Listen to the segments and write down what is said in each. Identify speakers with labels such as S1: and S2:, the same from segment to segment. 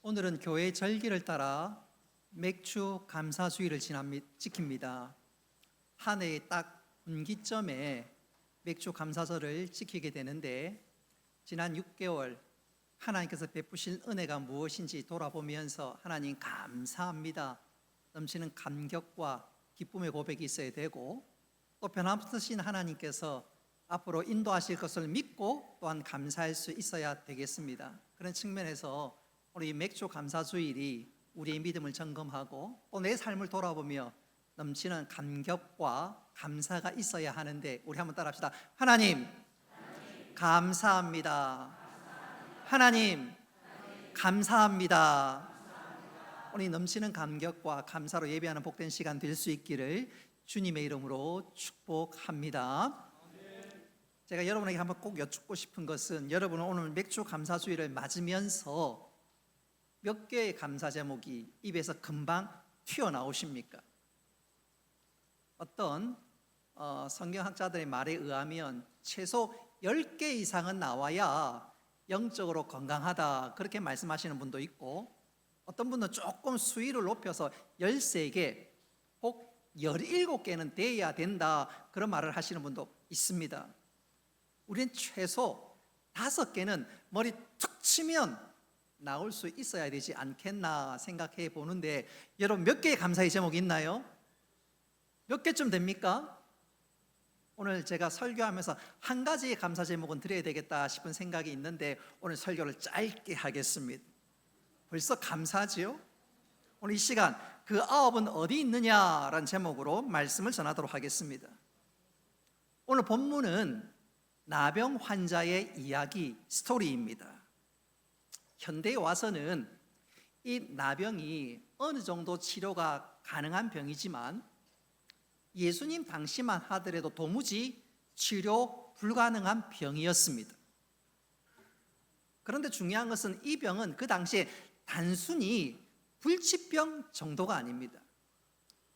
S1: 오늘은 교회 절기를 따라 맥주 감사주의를 지킵니다. 한 해의 딱 분기점에 맥주 감사절을 지키게 되는데, 지난 6개월 하나님께서 베푸신 은혜가 무엇인지 돌아보면서 하나님 감사합니다, 넘치는 감격과 기쁨의 고백이 있어야 되고, 또 변함없으신 하나님께서 앞으로 인도하실 것을 믿고 또한 감사할 수 있어야 되겠습니다. 그런 측면에서 우리 맥주 감사주일이 우리의 믿음을 점검하고 또 내 삶을 돌아보며 넘치는 감격과 감사가 있어야 하는데, 우리 한번 따라합시다. 하나님, 감사합니다. 하나님, 감사합니다. 우리 넘치는 감격과 감사로 예배하는 복된 시간 될 수 있기를 주님의 이름으로 축복합니다. 제가 여러분에게 한번 꼭 여쭙고 싶은 것은, 여러분은 오늘 맥주 감사주일을 맞으면서 몇 개의 감사 제목이 입에서 금방 튀어나오십니까? 어떤 성경학자들의 말에 의하면 최소 10개 이상은 나와야 영적으로 건강하다, 그렇게 말씀하시는 분도 있고, 어떤 분은 조금 수위를 높여서 13개 혹 17개는 돼야 된다, 그런 말을 하시는 분도 있습니다. 우리는 최소 5개는 머리 툭 치면 나올 수 있어야 되지 않겠나 생각해 보는데, 여러분 몇 개의 감사의 제목이 있나요? 몇 개쯤 됩니까? 오늘 제가 설교하면서 한 가지의 감사 제목은 드려야 되겠다 싶은 생각이 있는데, 오늘 설교를 짧게 하겠습니다. 벌써 감사지요? 오늘 이 시간 그 9은 어디 있느냐라는 제목으로 말씀을 전하도록 하겠습니다. 오늘 본문은 나병 환자의 이야기, 스토리입니다. 현대에 와서는 이 나병이 어느 정도 치료가 가능한 병이지만, 예수님 당시만 하더라도 도무지 치료 불가능한 병이었습니다. 그런데 중요한 것은 이 병은 그 당시에 단순히 불치병 정도가 아닙니다.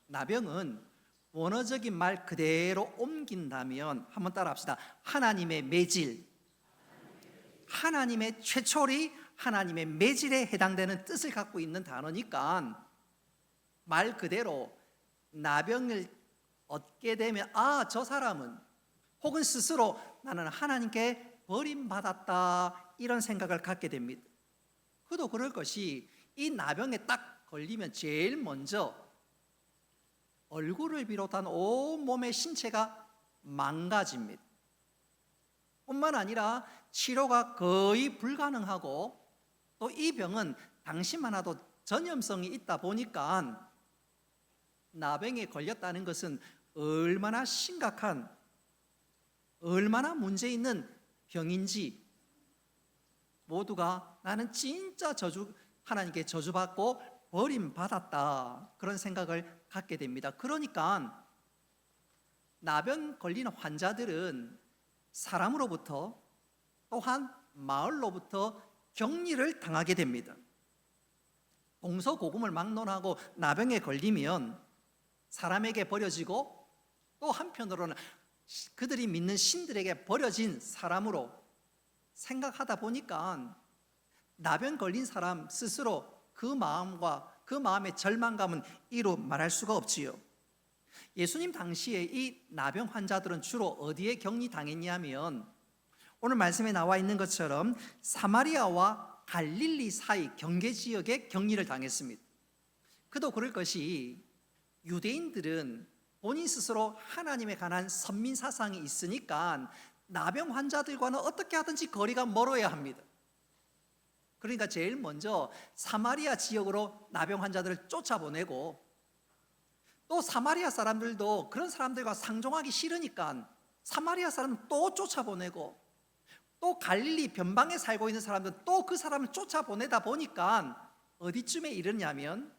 S1: 나병은 원어적인 말 그대로 옮긴다면, 한번 따라합시다. 하나님의 매질, 하나님의 최초리, 하나님의 매질에 해당되는 뜻을 갖고 있는 단어니까, 말 그대로 나병을 얻게 되면 저 사람은, 혹은 스스로 나는 하나님께 버림받았다, 이런 생각을 갖게 됩니다. 그도 그럴 것이, 이 나병에 딱 걸리면 제일 먼저 얼굴을 비롯한 온 몸의 신체가 망가집니다. 뿐만 아니라 치료가 거의 불가능하고, 또 이 병은 당시만 해도 전염성이 있다 보니까 나병에 걸렸다는 것은 얼마나 심각한, 얼마나 문제 있는 병인지 모두가 나는 진짜 하나님께 저주받고 버림받았다, 그런 생각을 갖게 됩니다. 그러니까 나병 걸리는 환자들은 사람으로부터, 또한 마을로부터 격리를 당하게 됩니다. 동서고금을 막론하고 나병에 걸리면 사람에게 버려지고, 또 한편으로는 그들이 믿는 신들에게 버려진 사람으로 생각하다 보니까 나병 걸린 사람 스스로 그 마음과 그 마음의 절망감은 이루 말할 수가 없지요. 예수님 당시에 이 나병 환자들은 주로 어디에 격리당했냐면, 오늘 말씀에 나와 있는 것처럼 사마리아와 갈릴리 사이 경계 지역에 격리를 당했습니다. 그도 그럴 것이, 유대인들은 본인 스스로 하나님에 관한 선민 사상이 있으니까 나병 환자들과는 어떻게 하든지 거리가 멀어야 합니다. 그러니까 제일 먼저 사마리아 지역으로 나병 환자들을 쫓아보내고, 또 사마리아 사람들도 그런 사람들과 상종하기 싫으니까 사마리아 사람은 또 쫓아보내고, 또 갈릴리 변방에 살고 있는 사람들은 또 그 사람을 쫓아보내다 보니까 어디쯤에 이르냐면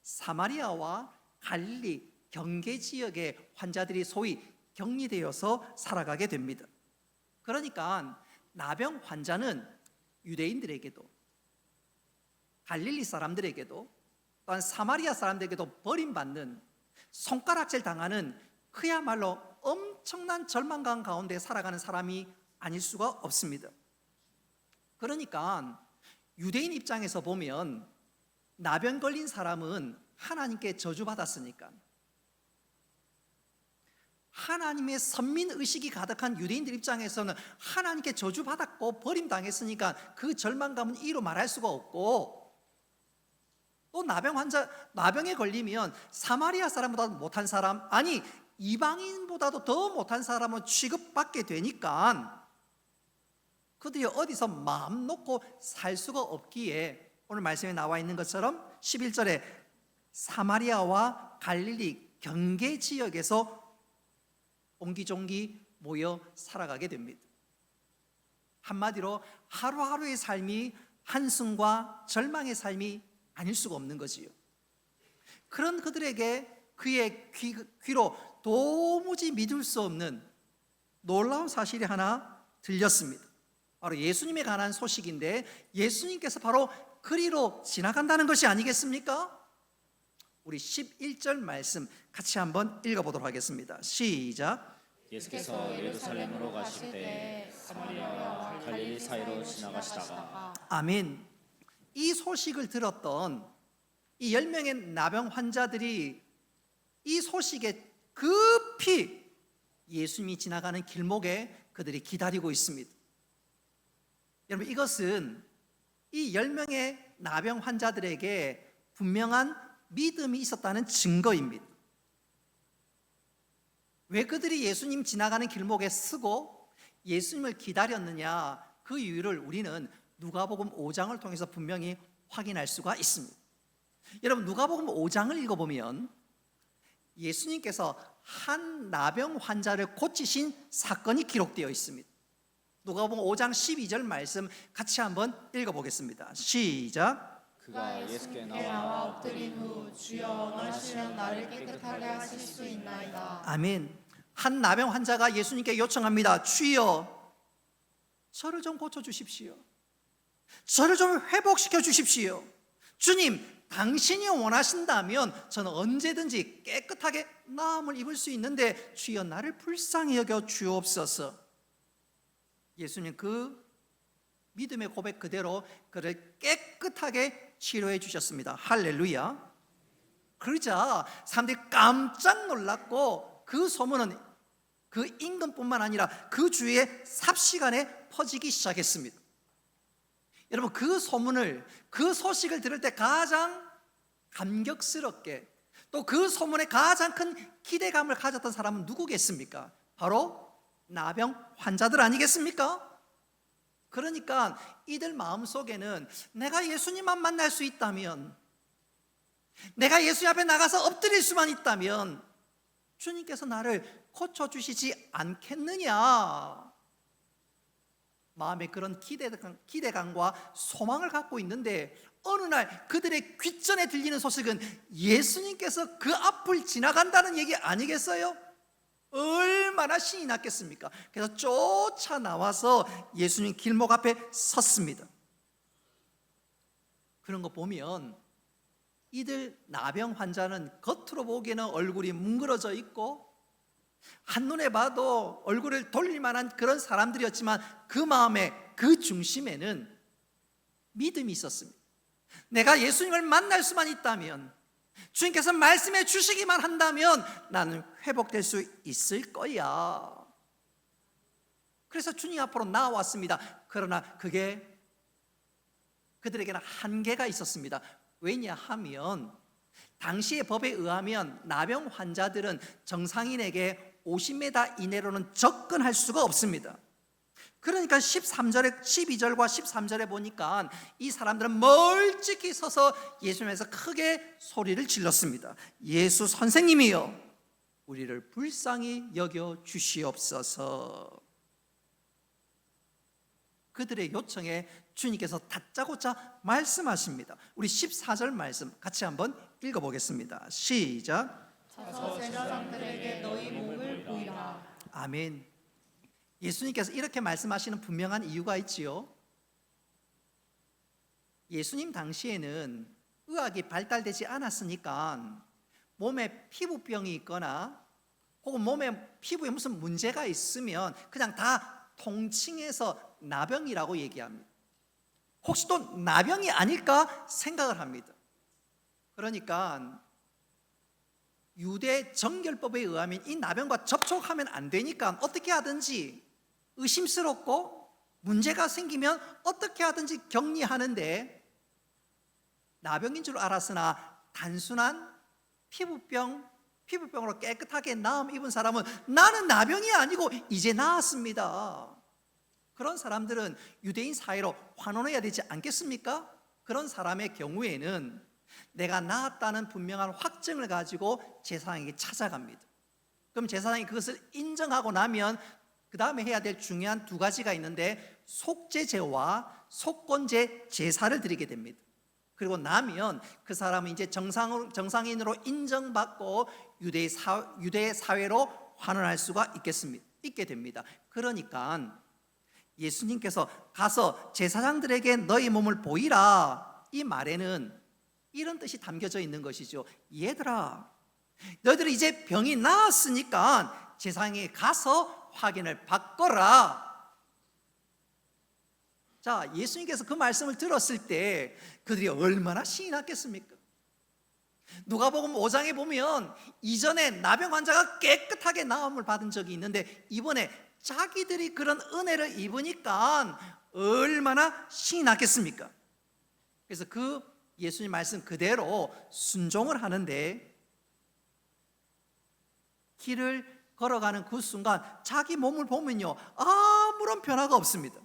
S1: 사마리아와 갈릴리 경계 지역의 환자들이 소위 격리되어서 살아가게 됩니다. 그러니까 나병 환자는 유대인들에게도, 갈릴리 사람들에게도, 또한 사마리아 사람들에게도 버림받는, 손가락질 당하는, 그야말로 엄청난 절망감 가운데 살아가는 사람이 아닐 수가 없습니다. 그러니까 유대인 입장에서 보면 나병 걸린 사람은 하나님께 저주받았으니까, 하나님의 선민의식이 가득한 유대인들 입장에서는 하나님께 저주받았고 버림당했으니까 그 절망감은 이루 말할 수가 없고, 또 나병에 걸리면 사마리아 사람보다 못한 사람, 아니 이방인보다도 더 못한 사람은 취급받게 되니까 그들이 어디서 마음 놓고 살 수가 없기에 오늘 말씀에 나와 있는 것처럼 11절에 사마리아와 갈릴리 경계 지역에서 옹기종기 모여 살아가게 됩니다. 한마디로 하루하루의 삶이 한숨과 절망의 삶이 아닐 수가 없는 거지요. 그런 그들에게 그의 귀로 도무지 믿을 수 없는 놀라운 사실이 하나 들렸습니다. 바로 예수님에 관한 소식인데, 예수님께서 바로 그리로 지나간다는 것이 아니겠습니까? 우리 11절 말씀 같이 한번 읽어보도록 하겠습니다. 시작.
S2: 예수께서 예루살렘으로 가실 때 사마리아와 갈릴리 사이로 지나가시다가.
S1: 아멘. 이 소식을 들었던 이 10명의 나병 환자들이 이 소식에 급히 예수님이 지나가는 길목에 그들이 기다리고 있습니다. 여러분, 이것은 이 10명의 나병 환자들에게 분명한 믿음이 있었다는 증거입니다. 왜 그들이 예수님 지나가는 길목에 서고 예수님을 기다렸느냐, 그 이유를 우리는 누가복음 5장을 통해서 분명히 확인할 수가 있습니다. 여러분, 누가복음 5장을 읽어보면 예수님께서 한 나병 환자를 고치신 사건이 기록되어 있습니다. 누가복음 5장 12절 말씀 같이 한번 읽어보겠습니다. 시작.
S2: 그가 예수께 나와 엎드린 후 주여 원하시면 나를 깨끗하게 하실 수 있나이다.
S1: 아멘. 한 나병 환자가 예수님께 요청합니다. 주여, 저를 좀 고쳐주십시오. 저를 좀 회복시켜 주십시오. 주님, 당신이 원하신다면 저는 언제든지 깨끗하게 나음을 입을 수 있는데 주여 나를 불쌍히 여겨 주옵소서. 예수님 그 믿음의 고백 그대로 그를 깨끗하게 치료해 주셨습니다. 할렐루야. 그러자 사람들이 깜짝 놀랐고 그 소문은 그 인근뿐만 아니라 그 주위에 삽시간에 퍼지기 시작했습니다. 여러분, 그 소문을, 그 소식을 들을 때 가장 감격스럽게 또 그 소문에 가장 큰 기대감을 가졌던 사람은 누구겠습니까? 바로 나병 환자들 아니겠습니까? 그러니까 이들 마음속에는 내가 예수님만 만날 수 있다면, 내가 예수님 앞에 나가서 엎드릴 수만 있다면 주님께서 나를 고쳐주시지 않겠느냐, 마음에 그런 기대감과 소망을 갖고 있는데 어느 날 그들의 귓전에 들리는 소식은 예수님께서 그 앞을 지나간다는 얘기 아니겠어요? 얼마나 신이 났겠습니까? 그래서 쫓아 나와서 예수님 길목 앞에 섰습니다. 그런 거 보면 이들 나병 환자는 겉으로 보기에는 얼굴이 뭉그러져 있고 한눈에 봐도 얼굴을 돌릴 만한 그런 사람들이었지만 그 마음의 그 중심에는 믿음이 있었습니다. 내가 예수님을 만날 수만 있다면, 주님께서 말씀해 주시기만 한다면 나는 회복될 수 있을 거야. 그래서 주님 앞으로 나왔습니다. 그러나 그게 그들에게는 한계가 있었습니다. 왜냐하면 당시의 법에 의하면 나병 환자들은 정상인에게 50m 이내로는 접근할 수가 없습니다. 그러니까 12절과 13절에 보니까 이 사람들은 멀찍이 서서 예수님에서 크게 소리를 질렀습니다. 예수 선생님이여, 우리를 불쌍히 여겨 주시옵소서. 그들의 요청에 주님께서 다짜고짜 말씀하십니다. 우리 14절 말씀 같이 한번 읽어보겠습니다. 시작.
S2: 가서 제사장들에게 너희 몸을 보이라.
S1: 아멘. 예수님께서 이렇게 말씀하시는 분명한 이유가 있지요. 예수님 당시에는 의학이 발달되지 않았으니까 몸에 피부병이 있거나 혹은 몸에 피부에 무슨 문제가 있으면 그냥 다 통칭해서 나병이라고 얘기합니다. 혹시 또 나병이 아닐까 생각을 합니다. 그러니까 유대 정결법에 의하면 이 나병과 접촉하면 안 되니까 어떻게 하든지 의심스럽고 문제가 생기면 어떻게 하든지 격리하는데, 나병인 줄 알았으나 단순한 피부병으로 깨끗하게 나음 입은 사람은 나는 나병이 아니고 이제 나았습니다. 그런 사람들은 유대인 사회로 환원해야 되지 않겠습니까? 그런 사람의 경우에는 내가 나았다는 분명한 확증을 가지고 제사장에게 찾아갑니다. 그럼 제사장이 그것을 인정하고 나면 그 다음에 해야 될 중요한 두 가지가 있는데, 속죄제와 속건제 제사를 드리게 됩니다. 그리고 나면 그 사람은 이제 정상인으로 인정받고 유대 사회로 환원할 수가 있게 됩니다. 그러니까 예수님께서 가서 제사장들에게 너희 몸을 보이라, 이 말에는 이런 뜻이 담겨져 있는 것이죠. 얘들아, 너희들이 이제 병이 나았으니까 제사장에 가서 확인을 받거라. 자, 예수님께서 그 말씀을 들었을 때 그들이 얼마나 신이 났겠습니까? 누가복음 5장에 보면 이전에 나병 환자가 깨끗하게 나음을 받은 적이 있는데, 이번에 자기들이 그런 은혜를 입으니까 얼마나 신이 났겠습니까? 그래서 그 예수님 말씀 그대로 순종을 하는데, 길을 걸어가는 그 순간 자기 몸을 보면요, 아무런 변화가 없습니다.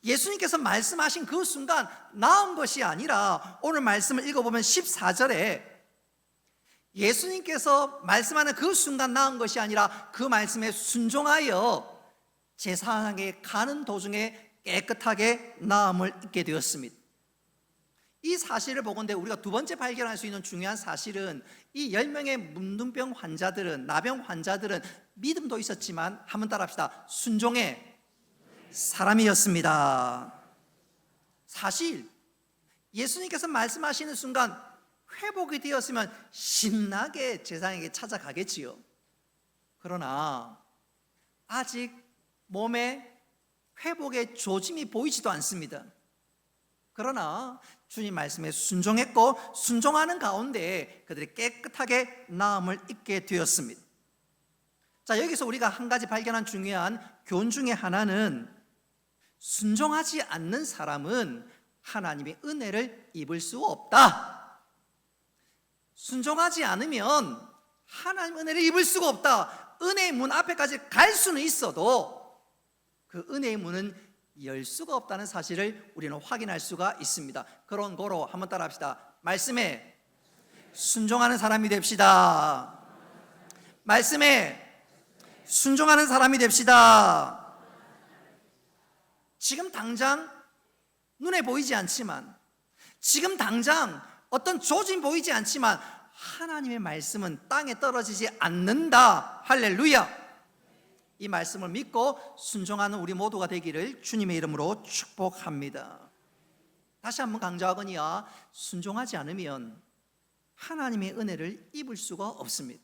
S1: 예수님께서 말씀하신 그 순간 나은 것이 아니라, 오늘 말씀을 읽어보면 14절에 예수님께서 말씀하는 그 순간 나은 것이 아니라 그 말씀에 순종하여 제사장에게 가는 도중에 깨끗하게 나음을 입게 되었습니다. 이 사실을 보건대 우리가 두 번째 발견할 수 있는 중요한 사실은, 이 10명의 문둥병 환자들은, 나병 환자들은 믿음도 있었지만, 한번 따라합시다, 순종의 사람이었습니다. 사실 예수님께서 말씀하시는 순간 회복이 되었으면 신나게 제사장에게 찾아가겠지요. 그러나 아직 몸에 회복의 조짐이 보이지도 않습니다. 그러나 주님 말씀에 순종했고, 순종하는 가운데 그들이 깨끗하게 나음을 입게 되었습니다. 자, 여기서 우리가 한 가지 발견한 중요한 교훈 중에 하나는, 순종하지 않는 사람은 하나님의 은혜를 입을 수 없다. 순종하지 않으면 하나님 은혜를 입을 수가 없다. 은혜의 문 앞에까지 갈 수는 있어도 그 은혜의 문은 열 수가 없다는 사실을 우리는 확인할 수가 있습니다. 그런 거로 한번 따라합시다. 말씀에 순종하는 사람이 됩시다. 말씀에 순종하는 사람이 됩시다. 지금 당장 눈에 보이지 않지만, 지금 당장 어떤 조짐 보이지 않지만, 하나님의 말씀은 땅에 떨어지지 않는다. 할렐루야. 이 말씀을 믿고 순종하는 우리 모두가 되기를 주님의 이름으로 축복합니다. 다시 한번 강조하거니와, 순종하지 않으면 하나님의 은혜를 입을 수가 없습니다.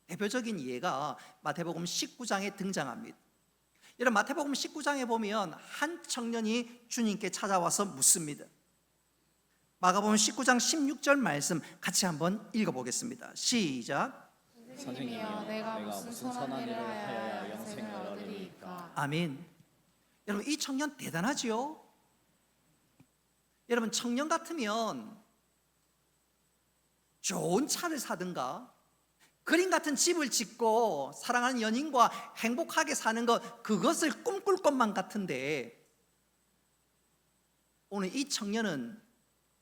S1: 대표적인 예가 마태복음 19장에 등장합니다. 여러분, 마태복음 19장에 보면 한 청년이 주님께 찾아와서 묻습니다. 마가복음 19장 16절 말씀 같이 한번 읽어보겠습니다. 시작.
S2: 선생님이여, 내가 무슨 선한 일을 하여야 영생을 얻으리이까?
S1: 아멘. 여러분, 이 청년 대단하지요? 여러분, 청년 같으면 좋은 차를 사든가 그림 같은 집을 짓고 사랑하는 연인과 행복하게 사는 것, 그것을 꿈꿀 것만 같은데, 오늘 이 청년은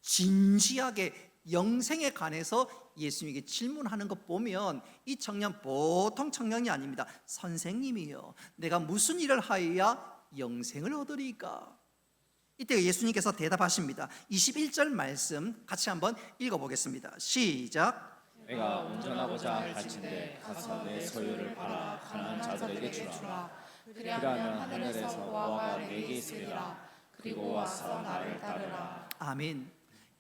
S1: 진지하게 영생에 관해서 예수님에게 질문하는 것 보면 이 청년 보통 청년이 아닙니다. 선생님이요, 내가 무슨 일을 하여야 영생을 얻으리까? 이때 예수님께서 대답하십니다. 21절 말씀 같이 한번 읽어보겠습니다. 시작.
S2: 내가 운전하고자 갈진대 가서 내 소유를 팔아 가난한 자들에게 주라. 그리하면 하늘에서 보화가 내게 있으리라. 그리고 와서 나를 따르라.
S1: 아멘.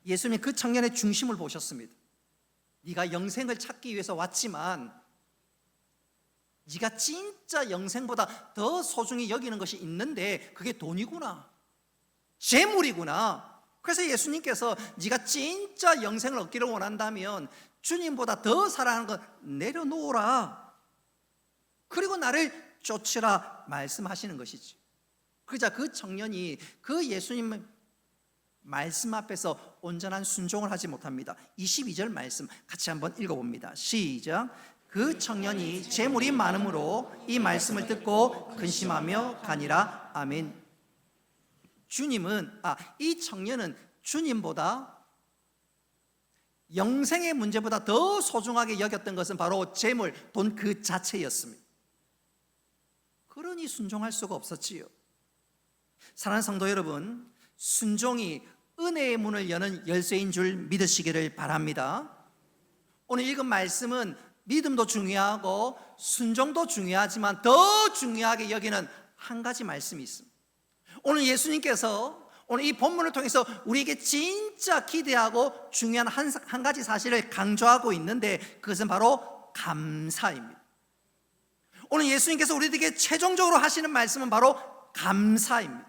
S1: 예수님이 그 청년의 중심을 보셨습니다. 네가 영생을 찾기 위해서 왔지만, 네가 진짜 영생보다 더 소중히 여기는 것이 있는데 그게 돈이구나. 재물이구나. 그래서 예수님께서 네가 진짜 영생을 얻기를 원한다면 주님보다 더 사랑하는 것 내려놓으라. 그리고 나를 쫓으라 말씀하시는 것이지. 그러자 그 청년이 그 예수님 말씀 앞에서 온전한 순종을 하지 못합니다. 22절 말씀 같이 한번 읽어봅니다. 시작. 그 청년이 재물이 많음으로 이 말씀을 듣고 근심하며 가니라. 아멘. 주님은 이 청년은 주님보다 영생의 문제보다 더 소중하게 여겼던 것은 바로 재물, 돈 그 자체였습니다. 그러니 순종할 수가 없었지요. 사랑하는 성도 여러분, 순종이 은혜의 문을 여는 열쇠인 줄 믿으시기를 바랍니다. 오늘 읽은 말씀은 믿음도 중요하고 순종도 중요하지만 더 중요하게 여기는 한 가지 말씀이 있습니다. 오늘 예수님께서 오늘 이 본문을 통해서 우리에게 진짜 기대하고 중요한 한 가지 사실을 강조하고 있는데 그것은 바로 감사입니다. 오늘 예수님께서 우리에게 최종적으로 하시는 말씀은 바로 감사입니다.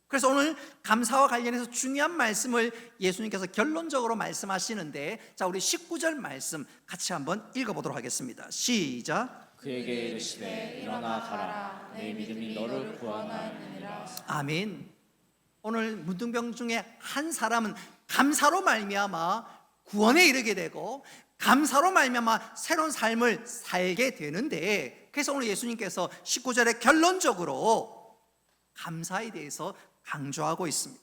S1: 그래서 오늘 감사와 관련해서 중요한 말씀을 예수님께서 결론적으로 말씀하시는데, 자, 우리 19절 말씀 같이 한번 읽어보도록 하겠습니다. 시작.
S2: 그에게 이르시되 일어나 가라. 내 믿음이 너를 구원하느니라.
S1: 아멘. 오늘 문둥병 중에 한 사람은 감사로 말미암아 구원에 이르게 되고 감사로 말미암아 새로운 삶을 살게 되는데, 그래서 오늘 예수님께서 19절에 결론적으로 감사에 대해서 강조하고 있습니다.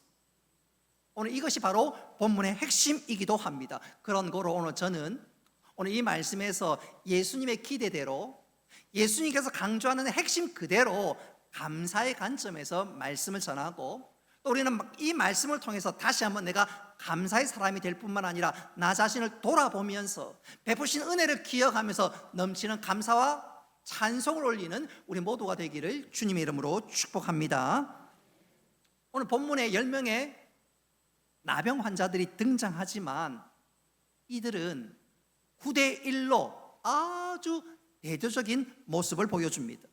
S1: 오늘 이것이 바로 본문의 핵심이기도 합니다. 그런 거로 오늘 저는 오늘 이 말씀에서 예수님의 기대대로 예수님께서 강조하는 핵심 그대로 감사의 관점에서 말씀을 전하고, 또 우리는 이 말씀을 통해서 다시 한번 내가 감사의 사람이 될 뿐만 아니라 나 자신을 돌아보면서 베푸신 은혜를 기억하면서 넘치는 감사와 찬송을 올리는 우리 모두가 되기를 주님의 이름으로 축복합니다. 오늘 본문에 10명의 나병 환자들이 등장하지만 이들은 9대 1로 아주 대조적인 모습을 보여줍니다.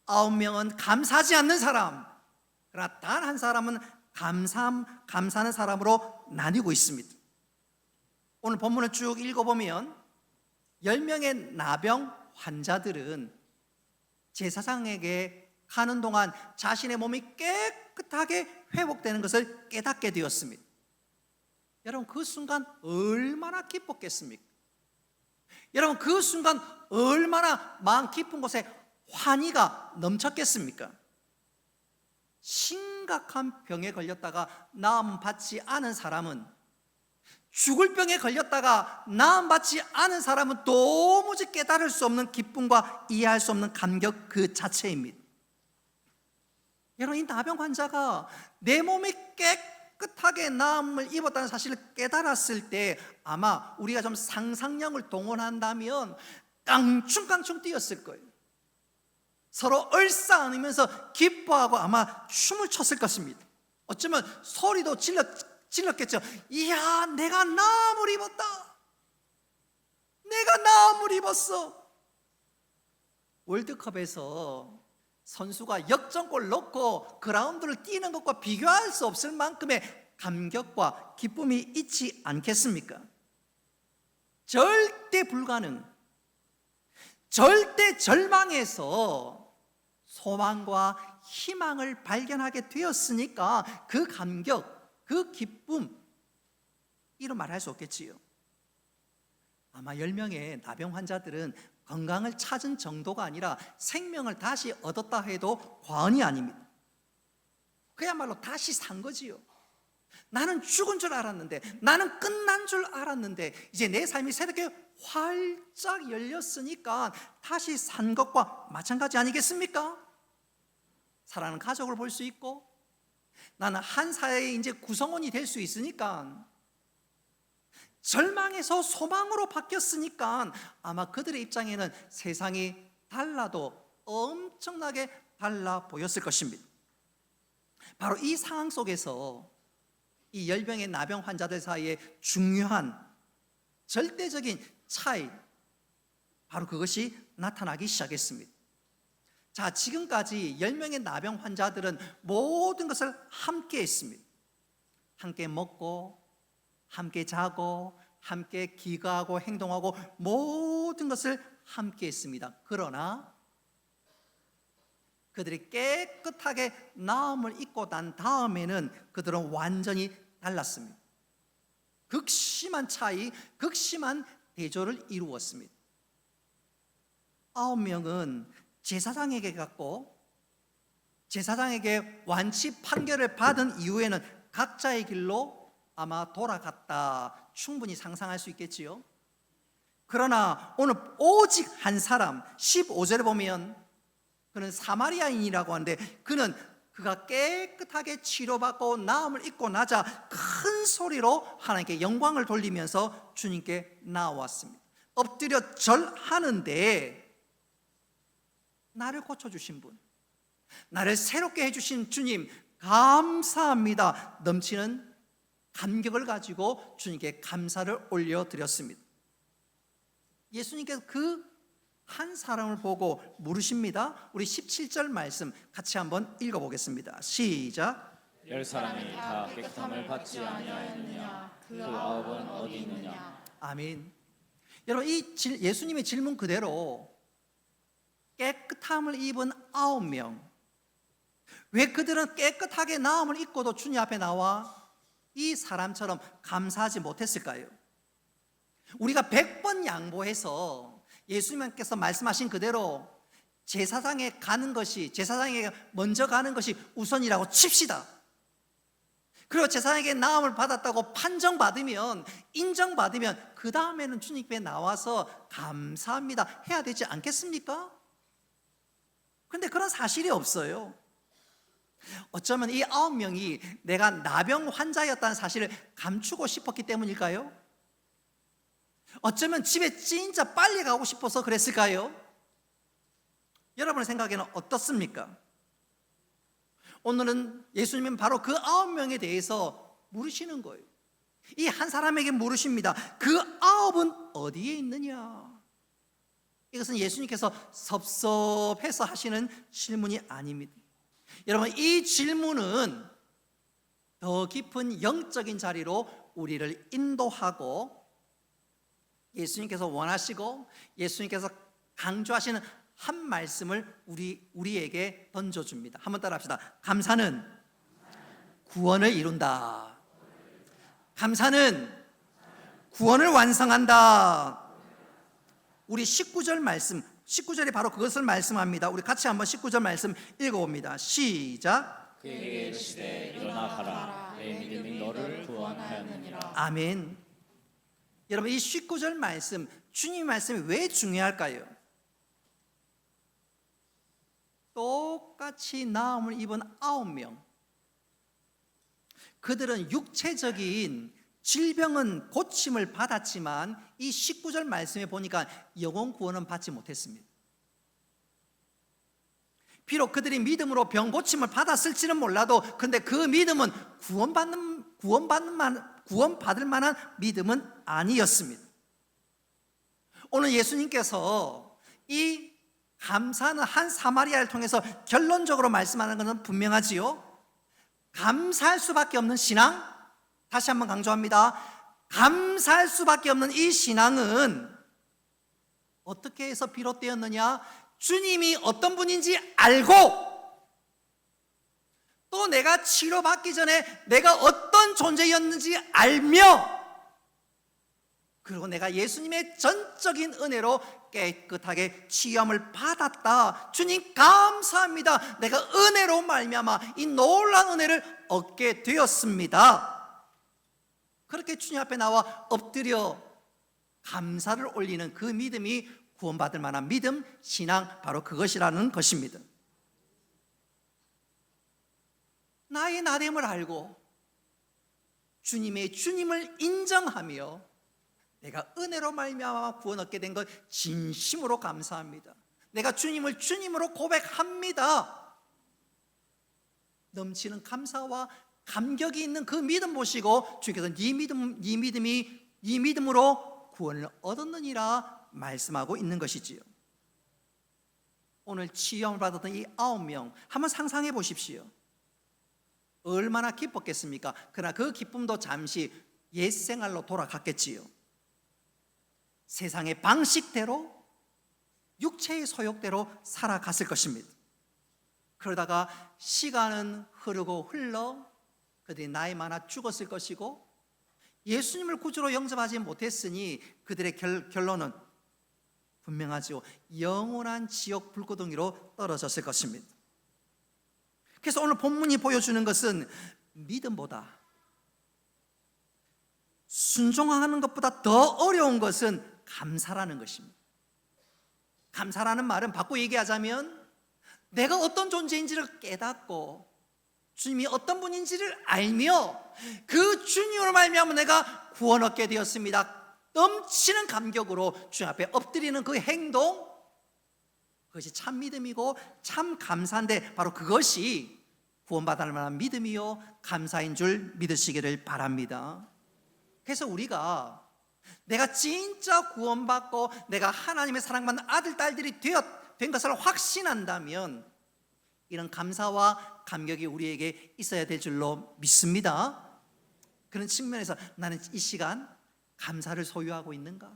S1: 9명은 감사하지 않는 사람, 그러나 단 한 사람은 감사하는 사람으로 나뉘고 있습니다. 오늘 본문을 쭉 읽어보면 10명의 나병 환자들은 제사장에게 가는 동안 자신의 몸이 깨끗하게 회복되는 것을 깨닫게 되었습니다. 여러분, 그 순간 얼마나 기뻤겠습니까? 여러분, 그 순간 얼마나 마음 깊은 곳에 환희가 넘쳤겠습니까? 심각한 병에 걸렸다가 나음받지 않은 사람은, 죽을 병에 걸렸다가 나음받지 않은 사람은 도무지 깨달을 수 없는 기쁨과 이해할 수 없는 감격 그 자체입니다. 여러분, 이 나병 환자가 내 몸이 깨끗하게 나음을 입었다는 사실을 깨달았을 때 아마 우리가 좀 상상력을 동원한다면 깡충깡충 뛰었을 거예요. 서로 얼싸안으면서 기뻐하고 아마 춤을 췄을 것입니다. 어쩌면 소리도 질렀겠죠. 이야, 내가 나음을 입었다. 내가 나음을 입었어. 월드컵에서 선수가 역전골 넣고 그라운드를 뛰는 것과 비교할 수 없을 만큼의 감격과 기쁨이 있지 않겠습니까? 절대 불가능, 절대 절망에서 소망과 희망을 발견하게 되었으니까 그 감격, 그 기쁨, 이런 말 할 수 없겠지요. 아마 10명의 나병 환자들은 건강을 찾은 정도가 아니라 생명을 다시 얻었다 해도 과언이 아닙니다. 그야말로 다시 산 거지요. 나는 죽은 줄 알았는데, 나는 끝난 줄 알았는데 이제 내 삶이 새롭게 활짝 열렸으니까 다시 산 것과 마찬가지 아니겠습니까? 사랑하는 가족을 볼 수 있고, 나는 한 사회의 이제 구성원이 될 수 있으니까, 절망에서 소망으로 바뀌었으니까 아마 그들의 입장에는 세상이 달라도 엄청나게 달라 보였을 것입니다. 바로 이 상황 속에서 이 10명의 나병 환자들 사이에 중요한 절대적인 차이, 바로 그것이 나타나기 시작했습니다. 자, 지금까지 10명의 나병 환자들은 모든 것을 함께 했습니다. 함께 먹고, 함께 자고, 함께 기거하고 행동하고 모든 것을 함께 했습니다. 그러나 그들이 깨끗하게 나음을 입고 난 다음에는 그들은 완전히 달랐습니다. 극심한 차이, 극심한 대조를 이루었습니다. 9명은 제사장에게 갔고 제사장에게 완치 판결을 받은 이후에는 각자의 길로 아마 돌아갔다 충분히 상상할 수 있겠지요. 그러나 오늘 오직 한 사람 15절에 보면 그는 사마리아인이라고 하는데 그가 깨끗하게 치료받고 나음을 입고 나자 큰 소리로 하나님께 영광을 돌리면서 주님께 나왔습니다. 엎드려 절하는데 나를 고쳐주신 분, 나를 새롭게 해주신 주님 감사합니다. 넘치는 감격을 가지고 주님께 감사를 올려드렸습니다. 예수님께서 그 한 사람을 보고 물으십니다. 우리 17절 말씀 같이 한번 읽어보겠습니다. 시작.
S2: 10사람이 다 깨끗함을 받지 아니하였느냐? 그 9은 어디 있느냐?
S1: 아멘. 여러분, 예수님의 질문 그대로 깨끗함을 입은 9명, 왜 그들은 깨끗하게 나음을 입고도 주님 앞에 나와 이 사람처럼 감사하지 못했을까요? 우리가 100번 양보해서 예수님께서 말씀하신 그대로 제사장에 가는 것이, 제사장에게 먼저 가는 것이 우선이라고 칩시다. 그리고 제사장에게 나음을 받았다고 판정받으면, 인정받으면 그 다음에는 주님께 나와서 감사합니다 해야 되지 않겠습니까? 그런데 그런 사실이 없어요. 어쩌면 이 9명이 내가 나병 환자였다는 사실을 감추고 싶었기 때문일까요? 어쩌면 집에 진짜 빨리 가고 싶어서 그랬을까요? 여러분의 생각에는 어떻습니까? 오늘은 예수님은 바로 그 9명에 대해서 물으시는 거예요. 이 한 사람에게 물으십니다. 그 9은 어디에 있느냐? 이것은 예수님께서 섭섭해서 하시는 질문이 아닙니다. 여러분, 이 질문은 더 깊은 영적인 자리로 우리를 인도하고 예수님께서 원하시고 예수님께서 강조하시는 한 말씀을 우리에게 던져줍니다. 한번 따라합시다. 감사는 구원을 이룬다. 감사는 구원을 완성한다. 우리 19절 말씀, 19절이 바로 그것을 말씀합니다. 우리 같이 한번 19절 말씀 읽어봅니다. 시작.
S2: 그에게 이르시되 일어나 가라. 내 믿음이 너를 구원하였느니라.
S1: 아멘. 여러분, 이 19절 말씀, 주님 말씀이 왜 중요할까요? 똑같이 나음을 입은 9명, 그들은 육체적인 질병은 고침을 받았지만 이 19절 말씀에 보니까 영혼 구원은 받지 못했습니다. 비록 그들이 믿음으로 병 고침을 받았을지는 몰라도 근데 그 믿음은 구원받을 만한 믿음은 아니었습니다. 오늘 예수님께서 이 감사하는 한 사마리아를 통해서 결론적으로 말씀하는 것은 분명하지요. 감사할 수밖에 없는 신앙, 다시 한번 강조합니다. 감사할 수밖에 없는 이 신앙은 어떻게 해서 비롯되었느냐? 주님이 어떤 분인지 알고 또 내가 치료받기 전에 내가 어떤 존재였는지 알며 그리고 내가 예수님의 전적인 은혜로 깨끗하게 치유함을 받았다. 주님 감사합니다. 내가 은혜로 말미암아 이 놀라운 은혜를 얻게 되었습니다. 그렇게 주님 앞에 나와 엎드려 감사를 올리는 그 믿음이 구원받을 만한 믿음, 신앙, 바로 그것이라는 것입니다. 나의 나됨을 알고 주님을 인정하며 내가 은혜로 말미암아 구원 얻게 된 것 진심으로 감사합니다. 내가 주님을 주님으로 고백합니다. 넘치는 감사와 감격이 있는 그 믿음 보시고 주님께서 네 믿음으로 구원을 얻었느니라 말씀하고 있는 것이지요. 오늘 치유함을 받았던 이 9명 한번 상상해 보십시오. 얼마나 기뻤겠습니까? 그러나 그 기쁨도 잠시 옛 생활로 돌아갔겠지요. 세상의 방식대로 육체의 소욕대로 살아갔을 것입니다. 그러다가 시간은 흐르고 흘러 그들이 나이 많아 죽었을 것이고 예수님을 구주로 영접하지 못했으니 그들의 결론은 분명하죠. 영원한 지옥 불구덩이로 떨어졌을 것입니다. 그래서 오늘 본문이 보여주는 것은 믿음보다, 순종하는 것보다 더 어려운 것은 감사라는 것입니다. 감사라는 말은 바꿔 얘기하자면 내가 어떤 존재인지를 깨닫고 주님이 어떤 분인지를 알며 그 주님으로 말미암아 내가 구원 얻게 되었습니다. 넘치는 감격으로 주님 앞에 엎드리는 그 행동, 그것이 참 믿음이고 참 감사인데 바로 그것이 구원받을 만한 믿음이요 감사인 줄 믿으시기를 바랍니다. 그래서 우리가 내가 진짜 구원받고 내가 하나님의 사랑받는 아들, 딸들이 된 것을 확신한다면 이런 감사와 감격이 우리에게 있어야 될 줄로 믿습니다. 그런 측면에서 나는 이 시간 감사를 소유하고 있는가?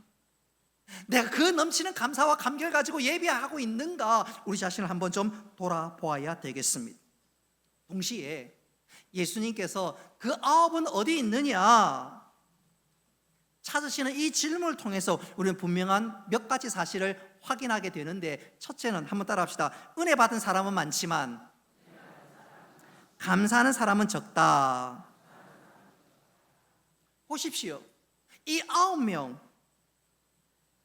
S1: 내가 그 넘치는 감사와 감격을 가지고 예배하고 있는가? 우리 자신을 한번 좀 돌아보아야 되겠습니다. 동시에 예수님께서 그 9은 어디 있느냐 찾으시는 이 질문을 통해서 우리는 분명한 몇 가지 사실을 확인하게 되는데, 첫째는 한번 따라합시다. 은혜 받은 사람은 많지만 감사하는 사람은 적다. 보십시오. 이 9명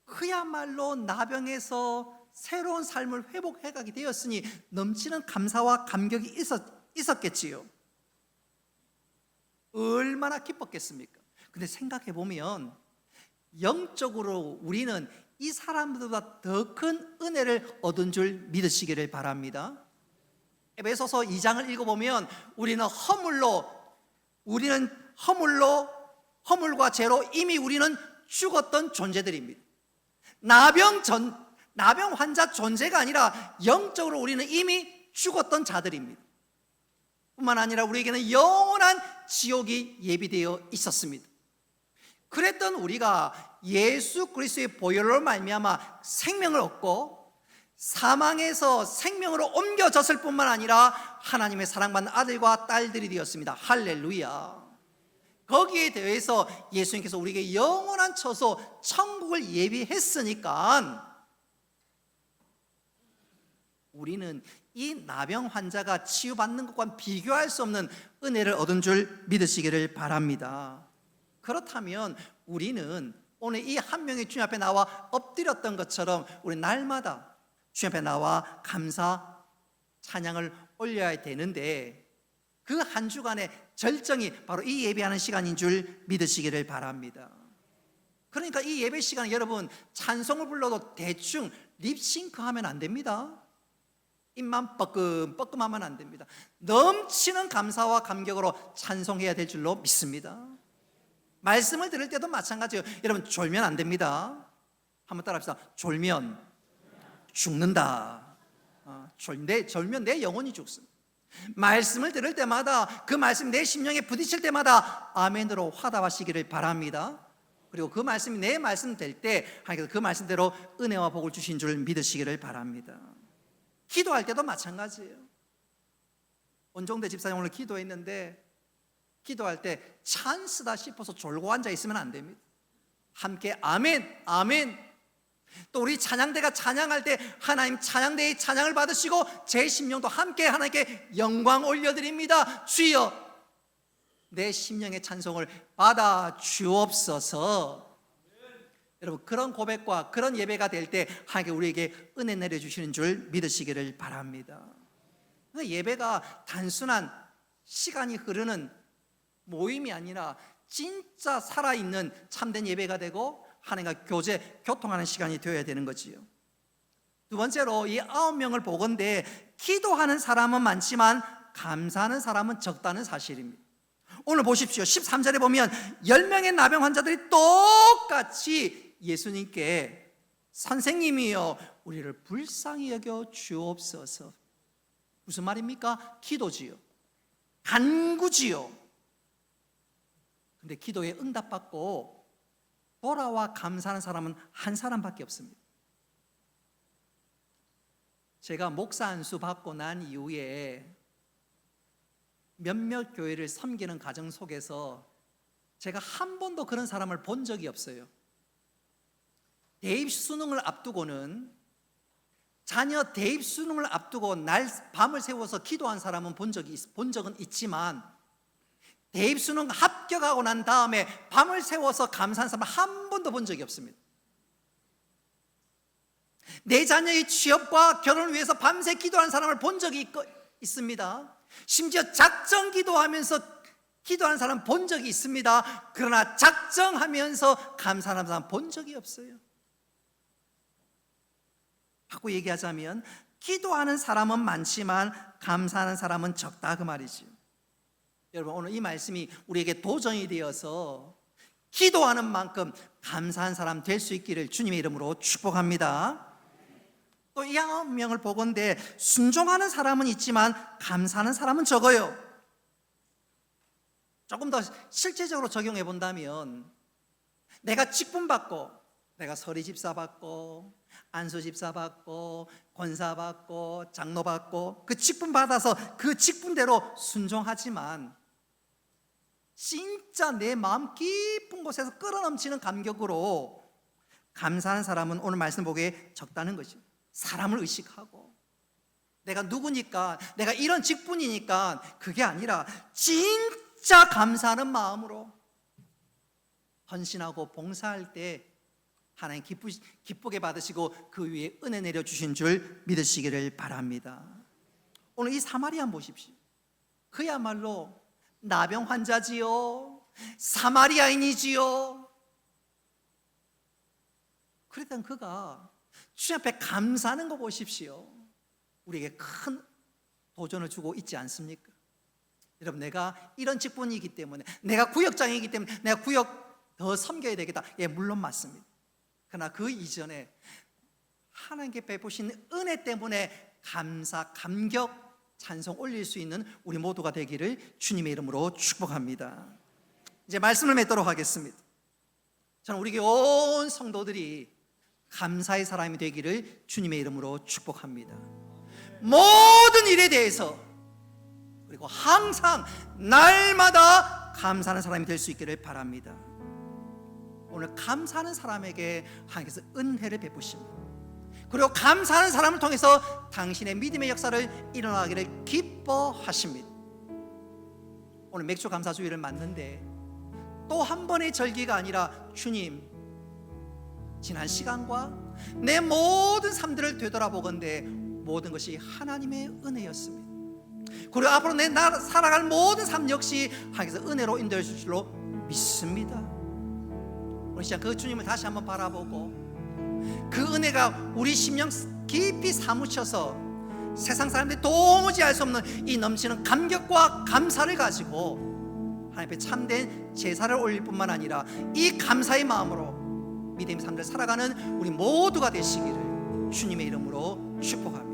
S1: 그야말로 나병에서 새로운 삶을 회복해가게 되었으니 넘치는 감사와 감격이 있었겠지요. 얼마나 기뻤겠습니까? 근데 생각해 보면 영적으로 우리는 이 사람들보다 더 큰 은혜를 얻은 줄 믿으시기를 바랍니다. 에베소서 2장을 읽어보면 우리는 허물과 죄로 이미 우리는 죽었던 존재들입니다. 나병 환자 존재가 아니라 영적으로 우리는 이미 죽었던 자들입니다. 뿐만 아니라 우리에게는 영원한 지옥이 예비되어 있었습니다. 그랬던 우리가 예수 그리스도의 보혈로 말미암아 생명을 얻고 사망에서 생명으로 옮겨졌을 뿐만 아니라 하나님의 사랑받는 아들과 딸들이 되었습니다. 할렐루야. 거기에 대해서 예수님께서 우리에게 영원한 처소 천국을 예비했으니까 우리는 이 나병 환자가 치유받는 것과 비교할 수 없는 은혜를 얻은 줄 믿으시기를 바랍니다. 그렇다면 우리는 오늘 이 한 명의 주님 앞에 나와 엎드렸던 것처럼 우리 날마다 주님 앞에 나와 감사 찬양을 올려야 되는데 그 한 주간의 절정이 바로 이 예배하는 시간인 줄 믿으시기를 바랍니다. 그러니까 이 예배 시간에 여러분 찬송을 불러도 대충 립싱크 하면 안 됩니다. 입만 뻐끔뻐끔하면 안 됩니다. 넘치는 감사와 감격으로 찬송해야 될 줄로 믿습니다. 말씀을 들을 때도 마찬가지예요. 여러분 졸면 안 됩니다. 한번 따라합시다. 졸면 죽는다. 졸면 내 영혼이 죽습니다. 말씀을 들을 때마다 그 말씀이 내 심령에 부딪힐 때마다 아멘으로 화답하시기를 바랍니다. 그리고 그 말씀이 내 말씀 될 때 하나님께서 그 말씀대로 은혜와 복을 주신 줄 믿으시기를 바랍니다. 기도할 때도 마찬가지예요. 원종대 집사님 오늘 기도했는데 기도할 때 찬스다 싶어서 졸고 앉아 있으면 안 됩니다. 함께 아멘, 아멘. 또 우리 찬양대가 찬양할 때 하나님 찬양대의 찬양을 받으시고 제 심령도 함께 하나님께 영광 올려드립니다. 주여 내 심령의 찬송을 받아 주옵소서. 여러분 그런 고백과 그런 예배가 될 때 하나님께 우리에게 은혜 내려주시는 줄 믿으시기를 바랍니다. 예배가 단순한 시간이 흐르는 모임이 아니라 진짜 살아있는 참된 예배가 되고 하나님과 교통하는 시간이 되어야 되는 거지요. 두 번째로 이 9명을 보건대 기도하는 사람은 많지만 감사하는 사람은 적다는 사실입니다. 오늘 보십시오. 13절에 보면 10명의 나병 환자들이 똑같이 예수님께 선생님이요 우리를 불쌍히 여겨 주옵소서. 무슨 말입니까? 기도지요. 간구지요. 근데 기도에 응답받고 돌아와 감사하는 사람은 한 사람밖에 없습니다. 제가 목사 안수 받고 난 이후에 몇몇 교회를 섬기는 과정 속에서 제가 한 번도 그런 사람을 본 적이 없어요. 대입 수능을 앞두고는 자녀 대입 수능을 앞두고 밤을 새워서 기도한 사람은 본 적은 있지만 대입 수능 합격하고 난 다음에 밤을 새워서 감사한 사람 한 번도 본 적이 없습니다. 내 자녀의 취업과 결혼을 위해서 밤새 기도하는 사람을 본 적이 있습니다. 심지어 작정 기도하면서 기도하는 사람 본 적이 있습니다. 그러나 작정하면서 감사하는 사람 본 적이 없어요. 하고 얘기하자면 기도하는 사람은 많지만 감사하는 사람은 적다 그 말이죠. 여러분, 오늘 이 말씀이 우리에게 도전이 되어서 기도하는 만큼 감사한 사람 될 수 있기를 주님의 이름으로 축복합니다. 또 이 명을 보건대 순종하는 사람은 있지만 감사하는 사람은 적어요. 조금 더 실제적으로 적용해 본다면 내가 직분 받고, 내가 서리 집사 받고 안수 집사 받고 권사 받고 장로 받고 그 직분 받아서 그 직분대로 순종하지만 진짜 내 마음 깊은 곳에서 끌어넘치는 감격으로 감사하는 사람은 오늘 말씀 보기에 적다는 거죠. 사람을 의식하고 내가 누구니까, 내가 이런 직분이니까, 그게 아니라 진짜 감사하는 마음으로 헌신하고 봉사할 때 하나님 기쁘게 받으시고 그 위에 은혜 내려주신 줄 믿으시기를 바랍니다. 오늘 이 사마리안 보십시오. 그야말로 나병 환자지요, 사마리아인이지요. 그랬던 그가 주님 앞에 감사하는 거 보십시오. 우리에게 큰 도전을 주고 있지 않습니까? 여러분, 내가 이런 직분이기 때문에, 내가 구역장이기 때문에 내가 구역 더 섬겨야 되겠다. 예, 물론 맞습니다. 그러나 그 이전에 하나님께 베푸신 은혜 때문에 감사, 감격, 찬송 올릴 수 있는 우리 모두가 되기를 주님의 이름으로 축복합니다. 이제 말씀을 맺도록 하겠습니다. 저는 우리 교회 온 성도들이 감사의 사람이 되기를 주님의 이름으로 축복합니다. 모든 일에 대해서, 그리고 항상 날마다 감사하는 사람이 될 수 있기를 바랍니다. 오늘 감사하는 사람에게 하나님께서 은혜를 베푸십니다. 그리고 감사하는 사람을 통해서 당신의 믿음의 역사를 일어나기를 기뻐하십니다. 오늘 맥주 감사주일을 맞는데 또 한 번의 절기가 아니라 주님, 지난 시간과 내 모든 삶들을 되돌아보건대 모든 것이 하나님의 은혜였습니다. 그리고 앞으로 내 살아갈 모든 삶 역시 하나님께서 은혜로 인도해 주실 줄로 믿습니다. 오늘 시간 그 주님을 다시 한번 바라보고 그 은혜가 우리 심령 깊이 사무쳐서 세상 사람들이 도무지 알 수 없는 이 넘치는 감격과 감사를 가지고 하나님 앞에 참된 제사를 올릴 뿐만 아니라 이 감사의 마음으로 믿음의 삶을 살아가는 우리 모두가 되시기를 주님의 이름으로 축복합니다.